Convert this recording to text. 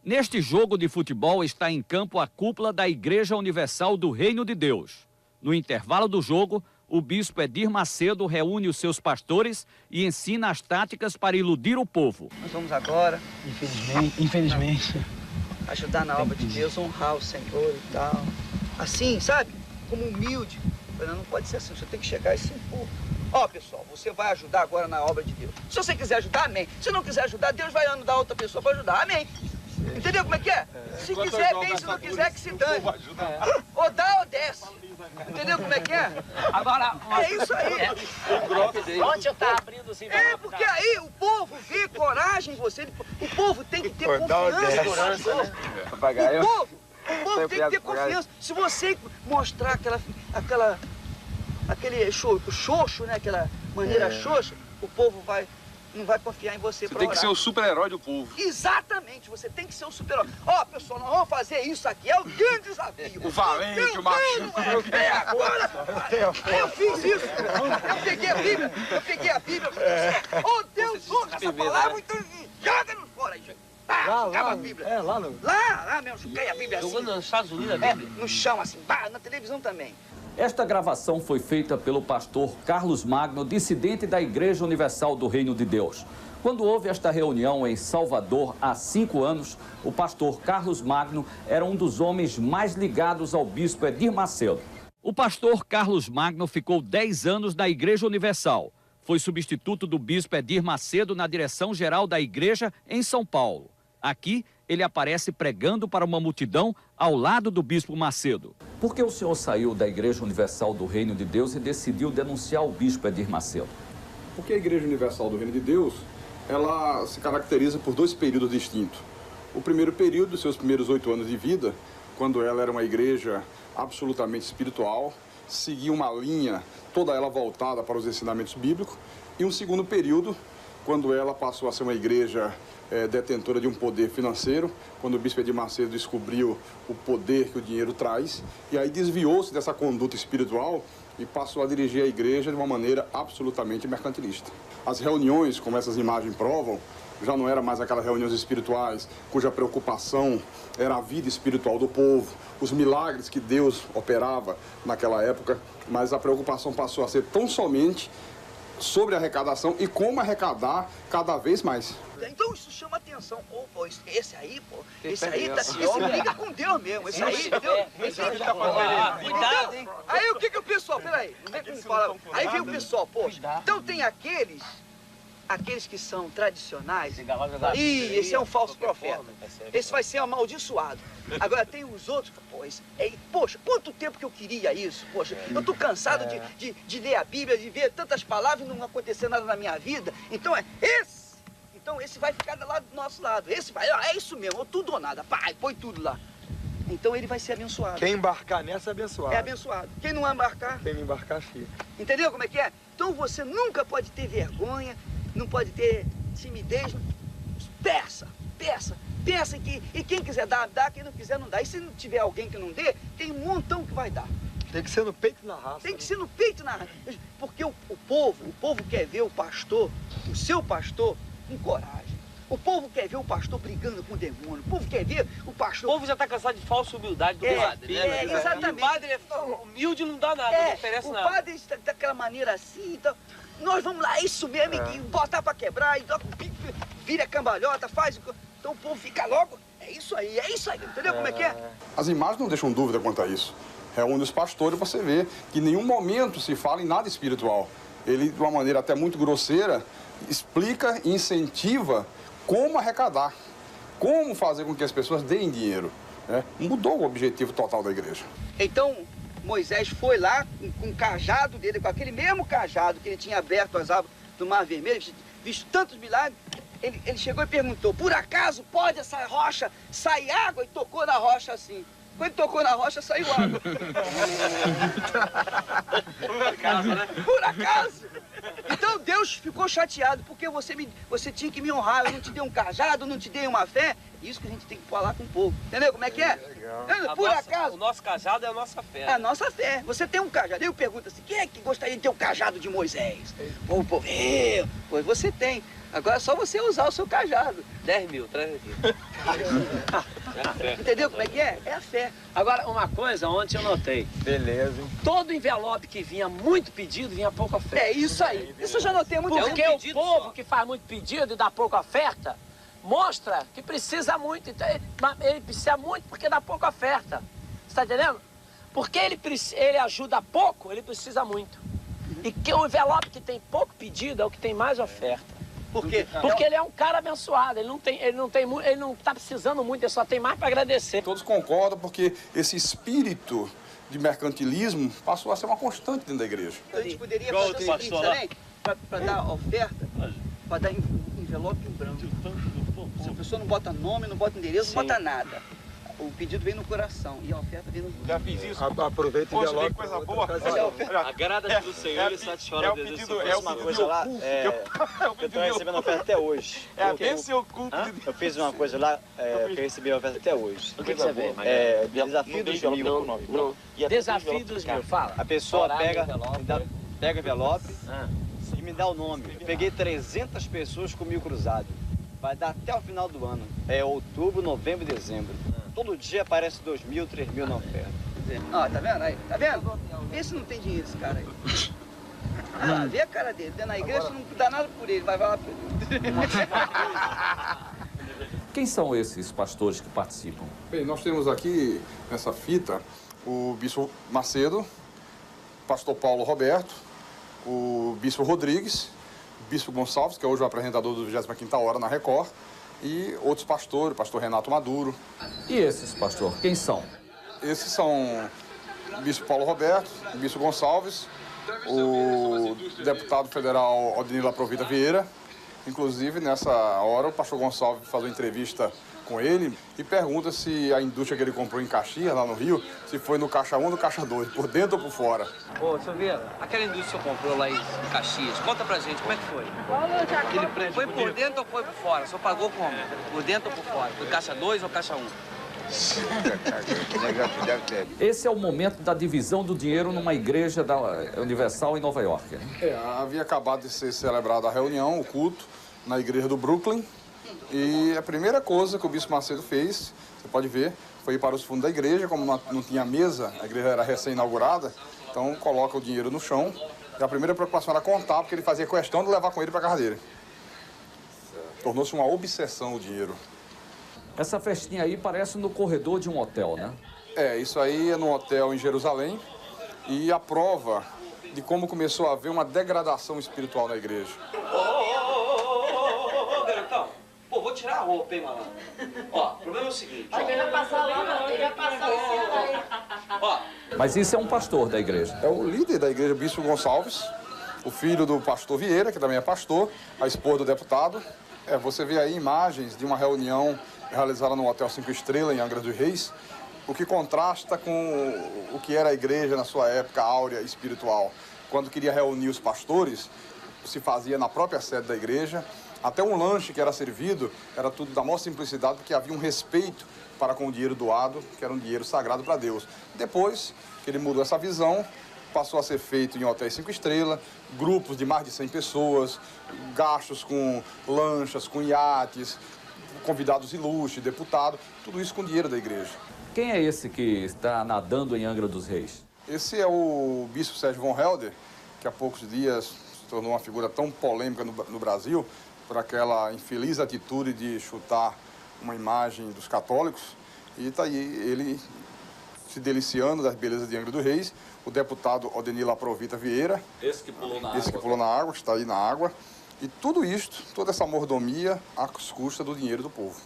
Neste jogo de futebol está em campo a cúpula da Igreja Universal do Reino de Deus. No intervalo do jogo, o bispo Edir Macedo reúne os seus pastores e ensina as táticas para iludir o povo. Nós vamos agora, Infelizmente. ajudar na obra de Deus, honrar o Senhor e tal. Assim, sabe? Como humilde. Não pode ser assim, você tem que chegar e se impor. Ó, pessoal, você vai ajudar agora na obra de Deus. Se você quiser ajudar, amém. Se não quiser ajudar, Deus vai andar outra pessoa para ajudar, amém. Entendeu como é que é? Se quiser, bem, se não quiser, que se dane. Ou dá ou desce. Entendeu como é que é? Agora, É isso aí. ontem eu tava abrindo assim. Porque aí o povo vê coragem em você. O povo tem que ter confiança no pastor. O povo tem que ter confiança. Se você mostrar aquele xoxo, né? Aquela maneira xoxa, o povo não vai confiar em você pra Você tem que orar. ser o super-herói do povo. Exatamente, você tem que ser o super-herói. Ó, pessoal, nós vamos fazer isso aqui, é o grande desafio. O valente, o macho. Agora, eu fiz isso. Eu peguei a Bíblia, oh Deus, honra essa palavra, então joga-nos fora aí, gente. Acaba a Bíblia. Lá mesmo, joguei a Bíblia assim. Jogando nos Estados Unidos a Bíblia? No chão, assim, na televisão também. Esta gravação foi feita pelo pastor Carlos Magno, dissidente da Igreja Universal do Reino de Deus. Quando houve esta reunião em Salvador há 5 anos, o pastor Carlos Magno era um dos homens mais ligados ao bispo Edir Macedo. O pastor Carlos Magno ficou 10 anos na Igreja Universal. Foi substituto do bispo Edir Macedo na direção-geral da igreja em São Paulo. Aqui, ele aparece pregando para uma multidão ao lado do bispo Macedo. Por que o senhor saiu da Igreja Universal do Reino de Deus e decidiu denunciar o bispo Edir Macedo? Porque a Igreja Universal do Reino de Deus, ela se caracteriza por 2 períodos distintos. O primeiro período, dos seus primeiros 8 anos de vida, quando ela era uma igreja absolutamente espiritual, seguia uma linha, toda ela voltada para os ensinamentos bíblicos. E um segundo período, quando ela passou a ser uma igreja detentora de um poder financeiro, quando o bispo Edir Macedo descobriu o poder que o dinheiro traz, e aí desviou-se dessa conduta espiritual e passou a dirigir a igreja de uma maneira absolutamente mercantilista. As reuniões, como essas imagens provam, já não eram mais aquelas reuniões espirituais cuja preocupação era a vida espiritual do povo, os milagres que Deus operava naquela época, mas a preocupação passou a ser tão somente sobre a arrecadação e como arrecadar cada vez mais. Então isso chama atenção. Pô, esse aí briga com Deus mesmo. Esse aí, entendeu? Cuidado, hein? Aí o que o pessoal, peraí, não vem como fala. Aí vem o pessoal, pô, então tem aqueles que são tradicionais. Ih, esse é um falso profeta. Esse vai ser amaldiçoado. Agora tem os outros, poxa, quanto tempo que eu queria isso, poxa. Eu tô cansado de ler a Bíblia, de ver tantas palavras e não acontecer nada na minha vida. Então esse. Então esse vai ficar lá do nosso lado. Esse vai, é isso mesmo, ou tudo ou nada. Pai, põe tudo lá. Então ele vai ser abençoado. Quem embarcar nessa é abençoado. É abençoado. Quem não embarcar... Quem não embarcar, fica. Entendeu como é que é? Então você nunca pode ter vergonha, não pode ter timidez. Peça. E quem quiser dar, dá. Quem não quiser, não dá. E se não tiver alguém que não dê, tem um montão que vai dar. Tem que ser no peito e na raça. Tem que ser no peito e na raça. Porque o povo quer ver o pastor, o seu pastor, com coragem. O povo quer ver o pastor brigando com o demônio. O povo quer ver o pastor... O povo já está cansado de falsa humildade do padre, né? Exatamente. E o padre é humilde e não dá nada, não oferece nada. O padre está daquela maneira assim, então... Nós vamos lá, isso mesmo, e botar para quebrar, e vira cambalhota, faz... Então o povo fica logo... É isso aí, entendeu como é que é? As imagens não deixam dúvida quanto a isso. Reúne os pastores para você ver que em nenhum momento se fala em nada espiritual. Ele, de uma maneira até muito grosseira, explica e incentiva como arrecadar, como fazer com que as pessoas deem dinheiro. Né? Mudou o objetivo total da igreja. Então, Moisés foi lá com o cajado dele, com aquele mesmo cajado que ele tinha aberto as águas do Mar Vermelho, visto tantos milagres, ele chegou e perguntou, por acaso pode essa rocha sair água? E tocou na rocha assim. Quando tocou na rocha, saiu água. Por acaso, né? Por acaso. Então Deus ficou chateado, porque você tinha que me honrar. Eu não te dei um cajado, não te dei uma fé. Isso que a gente tem que falar com o povo. Entendeu como é que é? Por acaso. O nosso cajado é a nossa fé. É a nossa fé. Você tem um cajado. Eu pergunto assim, quem é que gostaria de ter um cajado de Moisés? O povo, pois você tem. Agora é só você usar o seu cajado. 10 mil, traz aqui. Entendeu como é que é? É a fé. Agora, uma coisa, ontem eu notei. Beleza, hein? Todo envelope que vinha muito pedido, vinha pouca oferta. É isso aí. Isso eu já notei há muito Porque tempo. o povo que faz muito pedido e dá pouca oferta, mostra que precisa muito. Então, ele precisa muito porque dá pouca oferta. Você está entendendo? Porque ele ajuda pouco, ele precisa muito. E que o envelope que tem pouco pedido é o que tem mais oferta. Por quê? Porque ele é um cara abençoado, ele não está precisando muito, ele só tem mais para agradecer. Todos concordam porque esse espírito de mercantilismo passou a ser uma constante dentro da igreja. A gente poderia fazer o seguinte, também, para dar oferta, para dar envelope em branco. A pessoa não bota nome, não bota endereço, não bota nada. O pedido vem no coração e a oferta vem no... Já fiz isso. Aproveita e Hoje envelope. vem coisa boa. Agrada-te do Senhor e satisfaz É o o desejo pedido, do é o seu pedido coisa lá, oculto. é, É o eu pedido tô recebendo oferta até hoje. É a bênção oculta. Eu fiz uma coisa lá, que eu recebi a oferta até hoje. O que você vê? É, desafio dos mil. Desafio dos mil, fala. A pessoa Orar no pega, envelope. pega o envelope Ah. e me dá o nome. Eu peguei 300 pessoas com 1000 cruzado. Vai dar até o final do ano. É outubro, novembro e dezembro. Todo dia aparece 2.000, 3.000 na oferta. Ó, tá vendo aí? Tá vendo? Esse não tem dinheiro, esse cara aí. Ah, vê a cara dele. Dentro da igreja, não dá nada por ele. Vai lá por ele. Quem são esses pastores que participam? Bem, nós temos aqui nessa fita o Bispo Macedo, Pastor Paulo Roberto, o Bispo Rodrigues, o Bispo Gonçalves, que é hoje o apresentador do 25ª Hora na Record, e outros pastores, o pastor Renato Maduro. E esses, pastor, quem são? Esses são o Bispo Paulo Roberto, o Bispo Gonçalves, o deputado federal Odenilo Aprovita Vieira. Inclusive, nessa hora, o pastor Gonçalves faz uma entrevista com ele e pergunta se a indústria que ele comprou em Caxias, lá no Rio, se foi no caixa 1 ou no caixa 2, por dentro ou por fora. Ô, seu Vieira, aquela indústria que você comprou lá em Caxias, conta pra gente, como é que foi? Aquele prédio foi por dentro ou foi por fora? O senhor pagou como? Por dentro ou por fora? Foi caixa 2 ou caixa 1? Esse é o momento da divisão do dinheiro numa igreja da Universal em Nova York. Havia acabado de ser celebrada a reunião, o culto, na igreja do Brooklyn. E a primeira coisa que o Bispo Macedo fez, você pode ver, foi ir para os fundos da igreja. Como não tinha mesa, a igreja era recém-inaugurada, então coloca o dinheiro no chão. E a primeira preocupação era contar, porque ele fazia questão de levar com ele para a casa dele. Tornou-se uma obsessão o dinheiro. Essa festinha aí parece no corredor de um hotel, né? Isso aí é num hotel em Jerusalém. E a prova de como começou a haver uma degradação espiritual na igreja. Ô, garotão, pô, vou tirar a roupa, hein, malandro? Ó, o problema é o seguinte, ó. Ele vai passar lá, ele vai passar em cima aí. Ó, Mas isso é um pastor da igreja. É o líder da igreja, o Bispo Gonçalves, o filho do pastor Vieira, que também é pastor, a esposa do deputado. Você vê aí imagens de uma reunião realizada no Hotel 5 Estrelas, em Angra dos Reis, o que contrasta com o que era a igreja na sua época áurea espiritual. Quando queria reunir os pastores, se fazia na própria sede da igreja. Até um lanche que era servido era tudo da maior simplicidade, porque havia um respeito para com o dinheiro doado, que era um dinheiro sagrado para Deus. Depois que ele mudou essa visão, passou a ser feito em hotéis 5 estrelas, grupos de mais de 100 pessoas, gastos com lanchas, com iates, convidados ilustres, deputados, tudo isso com dinheiro da igreja. Quem é esse que está nadando em Angra dos Reis? Esse é o Bispo Sérgio von Helder, que há poucos dias se tornou uma figura tão polêmica no Brasil, por aquela infeliz atitude de chutar uma imagem dos católicos. E está aí ele se deliciando das belezas de Angra dos Reis, o deputado Odenilo Aprovita Vieira, Esse que pulou na esse que pulou na água, está aí na água, e tudo isto, toda essa mordomia às custas do dinheiro do povo.